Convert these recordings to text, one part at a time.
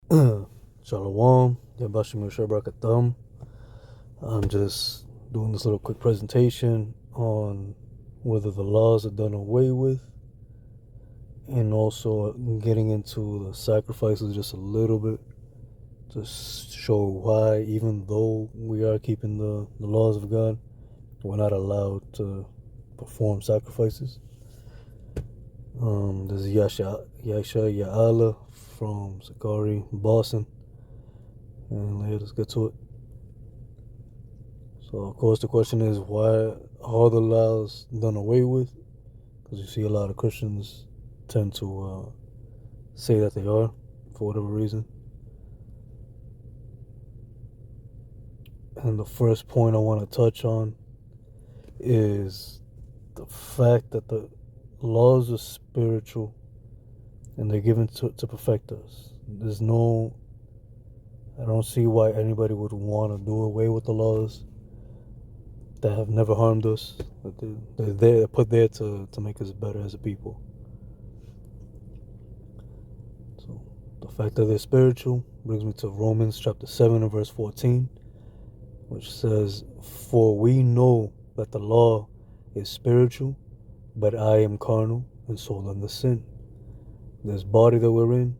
Shalom, Yabashim Shabrak. I'm just doing this little quick presentation on whether the laws are done away with, and also getting into the sacrifices just a little bit to show why, even though we are keeping the laws of God, we're not allowed to perform sacrifices. This is Yasha Ya'ala from Sakari, Boston, and let's get to it. So, of course, the question is, why are the laws done away with? Because you see a lot of Christians tend to say that they are, for whatever reason. And the first point I want to touch on is the fact that the laws are spiritual and they're given to perfect us. I don't see why anybody would want to do away with the laws that have never harmed us. That they're put there to make us better as a people. So the fact that they're spiritual brings me to Romans chapter 7 and verse 14, which says, "For we know that the law is spiritual, but I am carnal and sold under sin." This body that we're in,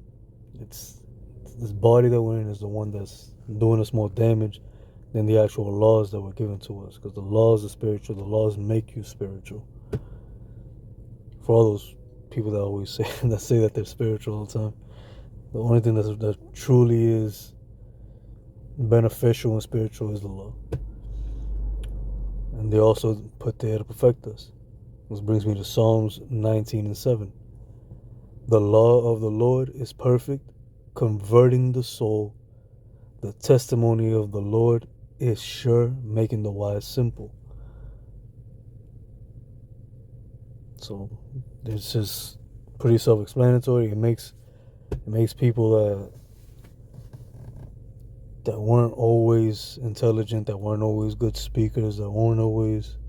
it's this body that we're in is the one that's doing us more damage than the actual laws that were given to us. Because the laws are spiritual, the laws make you spiritual. For all those people that always say that they're spiritual all the time, the only thing that truly is beneficial and spiritual is the law. And they also put there to perfect us. This brings me to Psalms 19 and 7. The law of the Lord is perfect, converting the soul. The testimony of the Lord is sure, making the wise simple. So this is pretty self-explanatory. It makes people that weren't always intelligent, that weren't always good speakers, that weren't always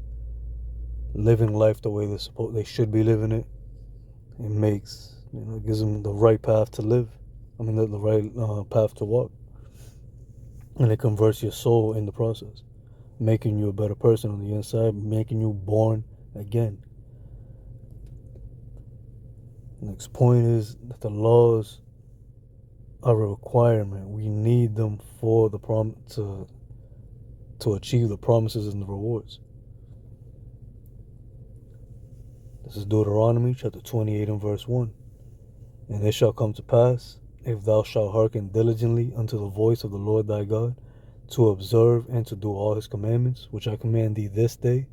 living life the way they should be living it. It makes, it gives them the right path to live. The right path to walk. And it converts your soul in the process, making you a better person on the inside, making you born again. Next point is that the laws are a requirement. We need them for the to achieve the promises and the rewards. This is Deuteronomy chapter 28 and verse 1. And it shall come to pass, if thou shalt hearken diligently unto the voice of the Lord thy God, to observe and to do all his commandments, which I command thee this day,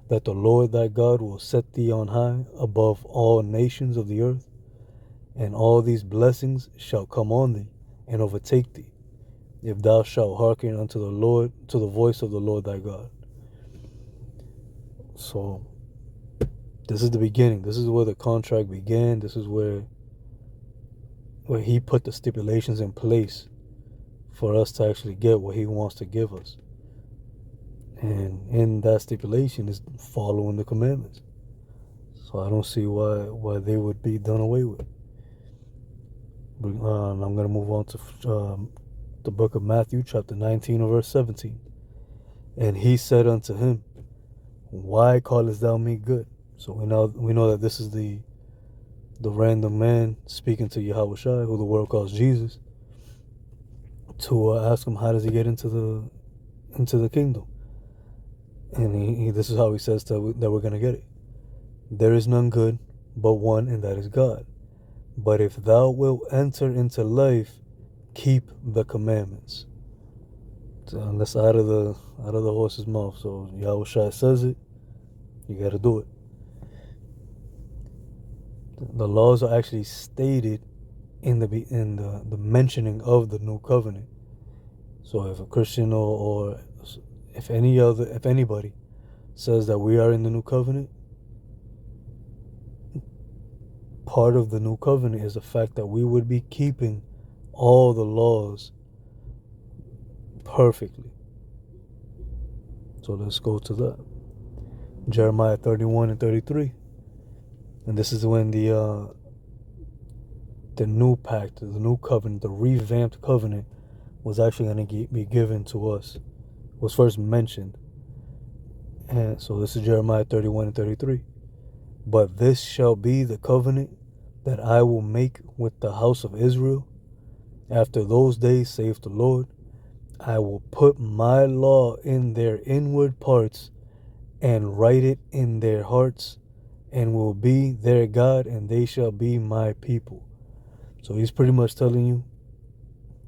that the Lord thy God will set thee on high above all nations of the earth, and all these blessings shall come on thee and overtake thee, if thou shalt hearken unto the voice of the Lord thy God. So this is the beginning. This is where the contract began. This is where he put the stipulations in place for us to actually get what he wants to give us. And in that stipulation is following the commandments. So I don't see why they would be done away with. I'm going to move on to the book of Matthew, chapter 19, verse 17. And he said unto him, Why callest thou me good? So we know that this is the random man speaking to Yahushua, who the world calls Jesus, to ask him how does he get into the kingdom. And this is how he says that we're going to get it. There is none good but one, and that is God. But if thou wilt enter into life, keep the commandments. So that's out of the horse's mouth. So Yahushua says it, you got to do it. The laws are actually stated in the mentioning of the new covenant. So if a Christian or if anybody says that we are in the new covenant, part of the new covenant is the fact that we would be keeping all the laws perfectly. So let's go to that. Jeremiah 31 and 33. And this is when the the new pact, the new covenant, the revamped covenant was actually going to be given to us, was first mentioned. And so this is Jeremiah 31 and 33. But this shall be the covenant that I will make with the house of Israel. After those days, saith the Lord, I will put my law in their inward parts and write it in their hearts, and will be their God, and they shall be my people. So he's pretty much telling you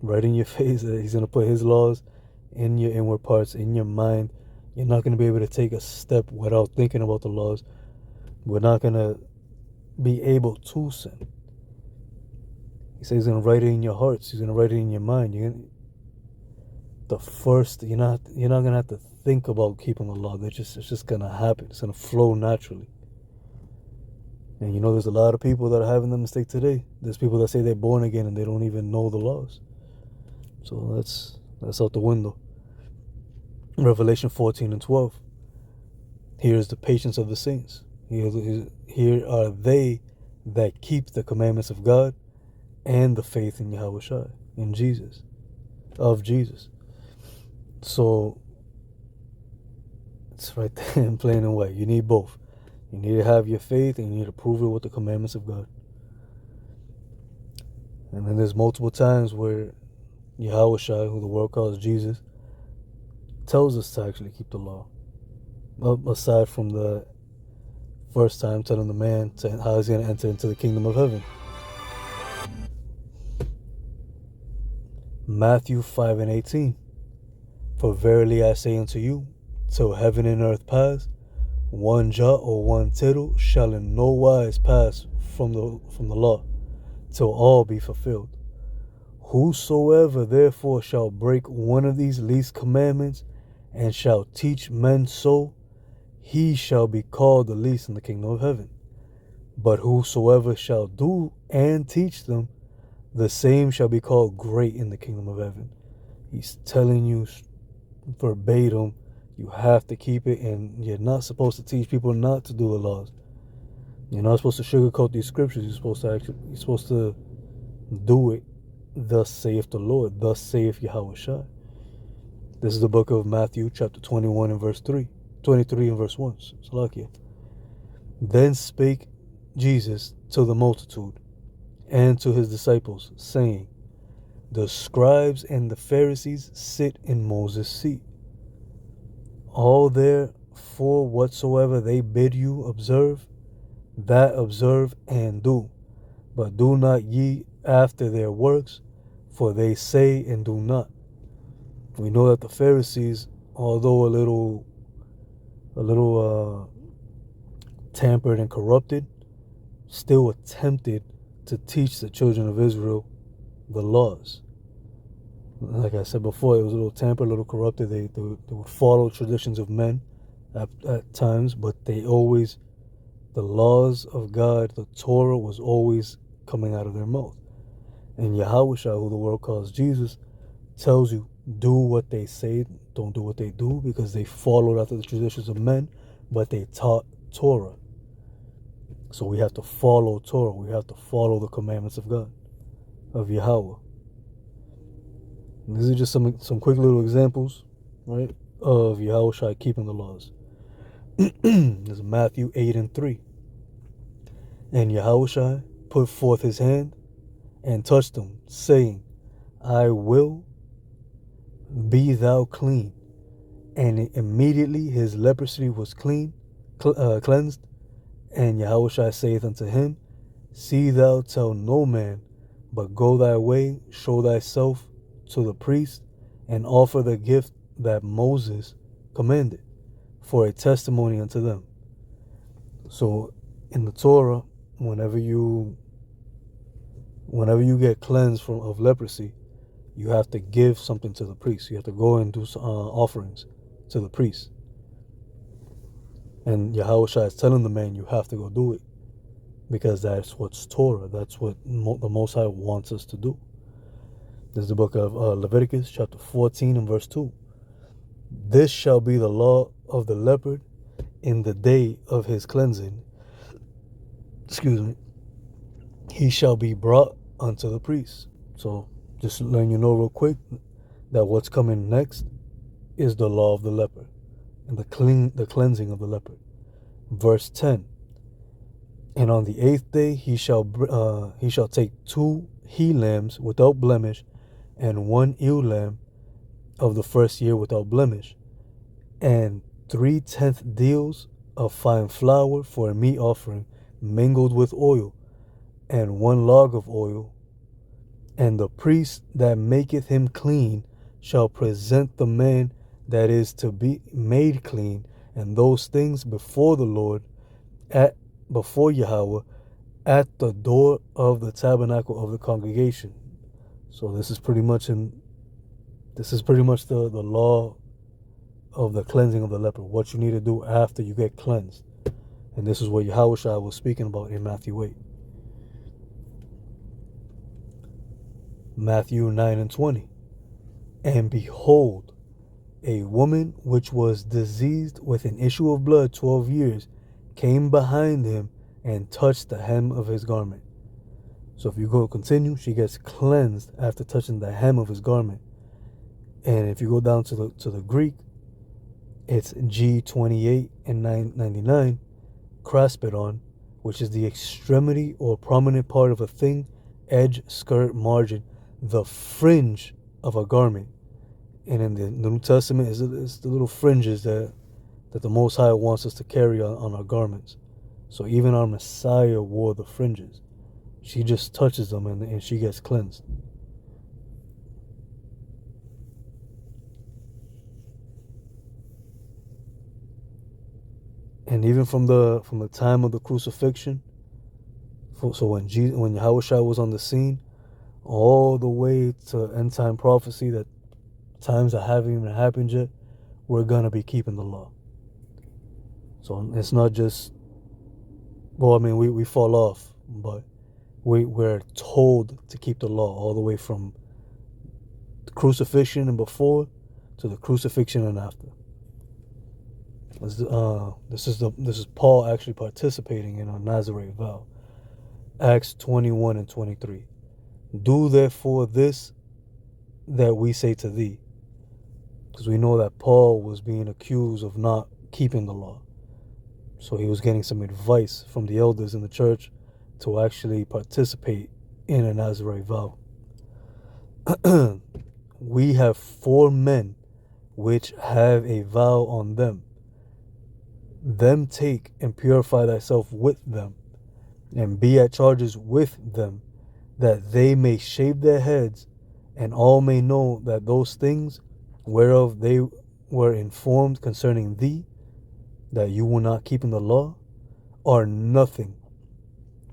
right in your face that he's going to put his laws in your inward parts, in your mind. You're not going to be able to take a step without thinking about the laws. We're not going to be able to sin. He says he's going to write it in your hearts. He's going to write it in your mind. You're not going to have to think about keeping the law. It's just going to happen. It's going to flow naturally. And there's a lot of people that are having the mistake today. There's people that say they're born again and they don't even know the laws. So that's out the window. Revelation 14 and 12. Here is the patience of the saints. Here are they that keep the commandments of God and the faith in Yahushua, in Jesus, of Jesus. So it's right there in plain and white. You need both. You need to have your faith, and you need to prove it with the commandments of God. And then there's multiple times where Yahushua, who the world calls Jesus, tells us to actually keep the law. Aside from the first time telling the man how he's going to enter into the kingdom of heaven. Matthew 5 and 18. For verily I say unto you, till heaven and earth pass, one jot or one tittle shall in no wise pass from the law, till all be fulfilled. Whosoever therefore shall break one of these least commandments, and shall teach men so, he shall be called the least in the kingdom of heaven. But whosoever shall do and teach them, the same shall be called great in the kingdom of heaven. He's telling you verbatim, you have to keep it, and you're not supposed to teach people not to do the laws. You're not supposed to sugarcoat these scriptures. You're supposed to do it. Thus saith the Lord. Thus saith Yahushua. This is the book of Matthew, chapter 21 and verse 3. 23 and verse 1. Salakia. Then spake Jesus to the multitude and to his disciples, saying, the scribes and the Pharisees sit in Moses' seat. All therefore whatsoever they bid you observe, that observe and do. But do not ye after their works, for they say and do not. We know that the Pharisees, although a little tampered and corrupted, still attempted to teach the children of Israel the laws. Like I said before, it was a little tampered, a little corrupted. They would follow traditions of men at times, but the laws of God, the Torah, was always coming out of their mouth. And Yahushua, who the world calls Jesus, tells you, do what they say, don't do what they do, because they followed after the traditions of men, but they taught Torah. So we have to follow Torah. We have to follow the commandments of God, of Yahweh. And these are just some quick little examples, right, of Yahushua keeping the laws. This is Matthew 8 and 3. And Yahushua put forth his hand and touched him, saying, I will, be thou clean. And immediately his leprosy was cleansed. And Yahushua saith unto him, see thou tell no man, but go thy way, show thyself to the priest, and offer the gift that Moses commanded, for a testimony unto them. So in the Torah, whenever you get cleansed of leprosy, you have to give something to the priest. You have to go and do offerings to the priest. And Yahushua is telling the man, you have to go do it, because that's what's Torah. That's what the Most High wants us to do. This is the book of Leviticus, chapter 14 and verse 2. This shall be the law of the leopard in the day of his cleansing. He shall be brought unto the priest. So just letting you know real quick that what's coming next is the law of the leper and the cleansing of the leper. Verse 10. And on the 8th day he shall take 2 he lambs without blemish, and 1 ewe lamb of the first year without blemish, and 3/10 deals of fine flour for a meat offering mingled with oil, and 1 log of oil. And the priest that maketh him clean shall present the man that is to be made clean, and those things before the Lord, before Yahweh, at the door of the tabernacle of the congregation. So this is pretty much the law of the cleansing of the leper, what you need to do after you get cleansed. And this is what Yahushua was speaking about in Matthew 8. Matthew 9:20. And behold, a woman which was diseased with an issue of blood 12 years came behind him and touched the hem of his garment. So if you go continue, she gets cleansed after touching the hem of his garment. And if you go down to the Greek, it's G28 and 999, kraspedon, which is the extremity or prominent part of a thing, edge, skirt, margin, the fringe of a garment. And in the New Testament, it's the little fringes that the Most High wants us to carry on our garments. So even our Messiah wore the fringes. She just touches them and she gets cleansed. And even from the time of the crucifixion, so when Yahushua was on the scene, all the way to end time prophecy that times that haven't even happened yet, we're gonna be keeping the law. So it's not just, well, I mean, we fall off, but we're told to keep the law all the way from the crucifixion and before to the crucifixion and after. This is Paul actually participating in a Nazarite vow. Acts 21 and 23. Do therefore this that we say to thee. Because we know that Paul was being accused of not keeping the law. So he was getting some advice from the elders in the church to actually participate in a Nazarite vow. We have 4 men which have a vow on them. Them take and purify thyself with them, and be at charges with them, that they may shave their heads, and all may know that those things whereof they were informed concerning thee, that you were not keeping the law, are nothing,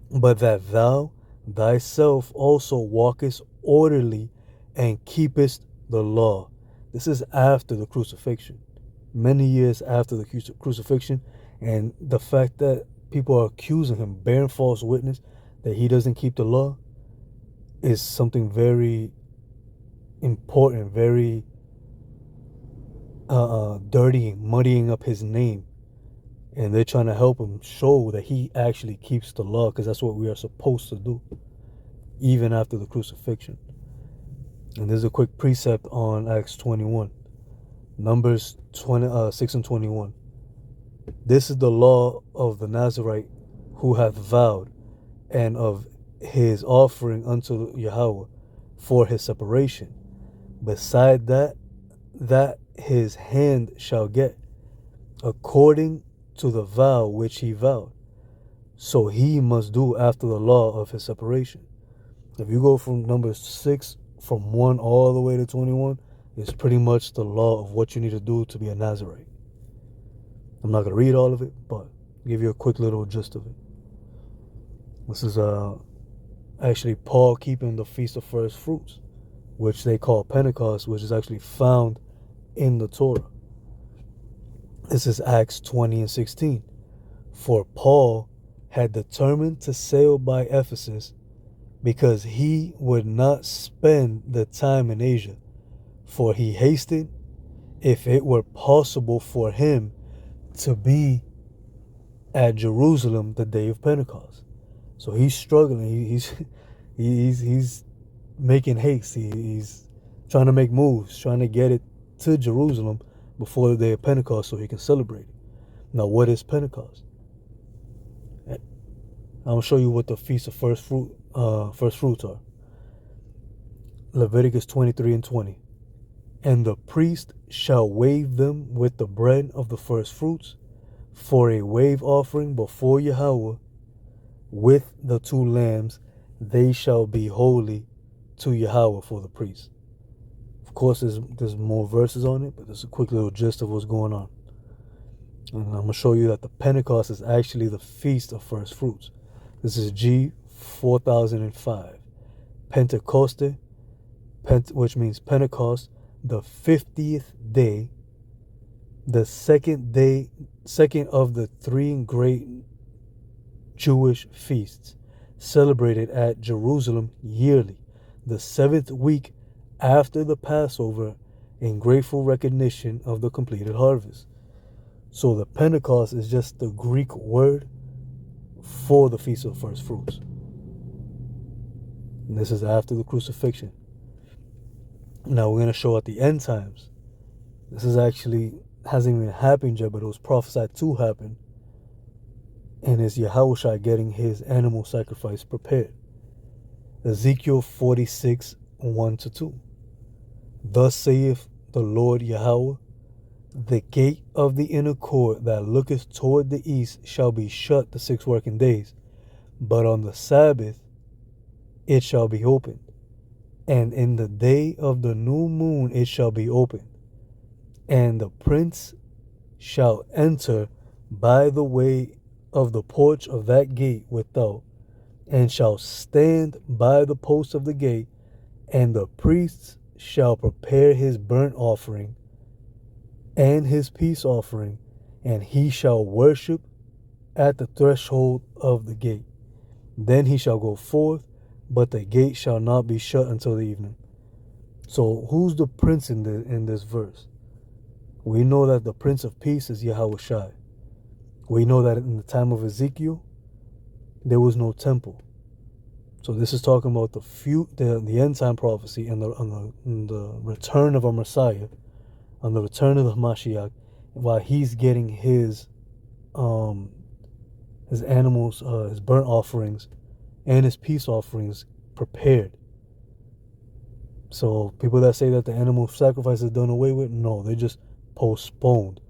but that thou thyself also walkest orderly and keepest the law. This is after the crucifixion, many years after the crucifixion, and the fact that people are accusing him, bearing false witness that he doesn't keep the law, is something very important, very muddying up his name. And they're trying to help him show that he actually keeps the law, because that's what we are supposed to do, even after the crucifixion. And there's a quick precept on Acts 21. Numbers 6 and 21. This is the law of the Nazarite who hath vowed, and of his offering unto Yahweh for his separation. Beside that his hand shall get, according to the vow which he vowed. So he must do after the law of his separation. If you go from Numbers 6, from 1 all the way to 21, it's pretty much the law of what you need to do to be a Nazarite. I'm not going to read all of it, but give you a quick little gist of it. This is actually Paul keeping the Feast of First Fruits, which they call Pentecost, which is actually found in the Torah. This is Acts 20 and 16. For Paul had determined to sail by Ephesus, because he would not spend the time in Asia, for he hasted, if it were possible for him, to be at Jerusalem the day of Pentecost. So he's struggling. He's making haste. He's trying to make moves, trying to get it to Jerusalem before the day of Pentecost so he can celebrate it. Now, what is Pentecost? I'll show you what the Feast of First Fruits are. Leviticus 23 and 20. And the priest shall wave them with the bread of the first fruits for a wave offering before Yahweh with the 2 lambs. They shall be holy to Yahweh for the priest. Of course, there's more verses on it, but there's a quick little gist of what's going on. And I'm going to show you that the Pentecost is actually the Feast of First Fruits. This is G 4005. Pentecoste, which means Pentecost, the 50th day, the second of the 3 great Jewish feasts, celebrated at Jerusalem yearly, the 7th week after the Passover, in grateful recognition of the completed harvest. So the Pentecost is just the Greek word for the Feast of First Fruits. And this is after the crucifixion. Now we're going to show at the end times. This is actually hasn't even happened yet, but it was prophesied to happen. And it's Yahushua getting his animal sacrifice prepared. Ezekiel 46, 1-2. Thus saith the Lord Yahweh, the gate of the inner court that looketh toward the east shall be shut the 6 working days, but on the Sabbath it shall be opened, and in the day of the new moon it shall be opened. And the prince shall enter by the way of the porch of that gate without, and shall stand by the post of the gate, and the priests shall prepare his burnt offering and his peace offering, and he shall worship at the threshold of the gate. Then he shall go forth, but the gate shall not be shut until the evening. So who's the prince in this verse? We know that the Prince of Peace is Yahushua. We know that in the time of Ezekiel, there was no temple. So this is talking about the end time prophecy and the return of our Messiah, on the return of the Mashiach, while he's getting his animals, his burnt offerings, and his peace offerings prepared. So people that say that the animal sacrifice is done away with, no, they're just postponed.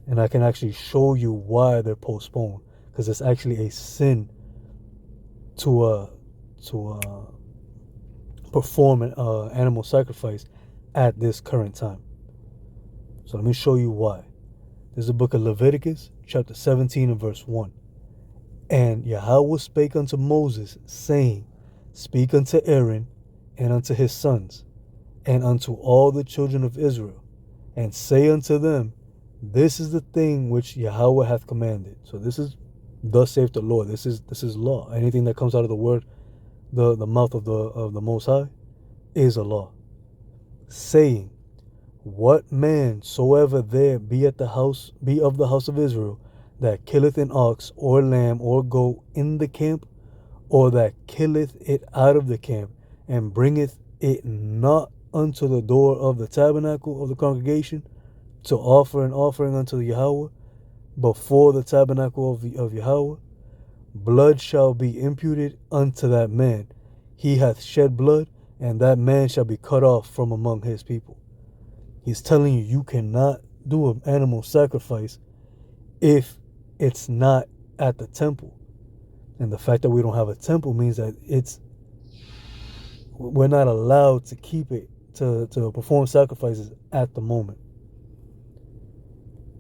And I can actually show you why they're postponed, because it's actually a sin to perform an animal sacrifice at this current time. So let me show you why. There's the book of Leviticus, chapter 17 and verse 1. And Yahweh spake unto Moses, saying, Speak unto Aaron and unto his sons, and unto all the children of Israel, and say unto them, This is the thing which Yahweh hath commanded. So this is, thus saith the Lord. This is law. Anything that comes out of the word, the mouth of the Most High, is a law. Saying, What man soever there be of the house of Israel, that killeth an ox or lamb or goat in the camp, or that killeth it out of the camp, and bringeth it not unto the door of the tabernacle of the congregation, to offer an offering unto Yahweh before the tabernacle of Yahweh, blood shall be imputed unto that man. He hath shed blood, and that man shall be cut off from among his people. He's telling you, you cannot do an animal sacrifice if it's not at the temple. And the fact that we don't have a temple means that we're not allowed to keep it, to perform sacrifices at the moment.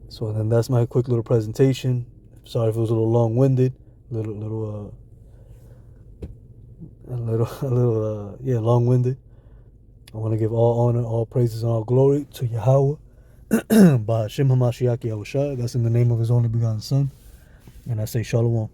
So then that's my quick little presentation. Sorry if it was a little long-winded, long-winded. I want to give all honor, all praises, and all glory to Yahweh, by Hashem HaMashiach Yahushua. That's in the name of his only begotten Son. And I say Shalom.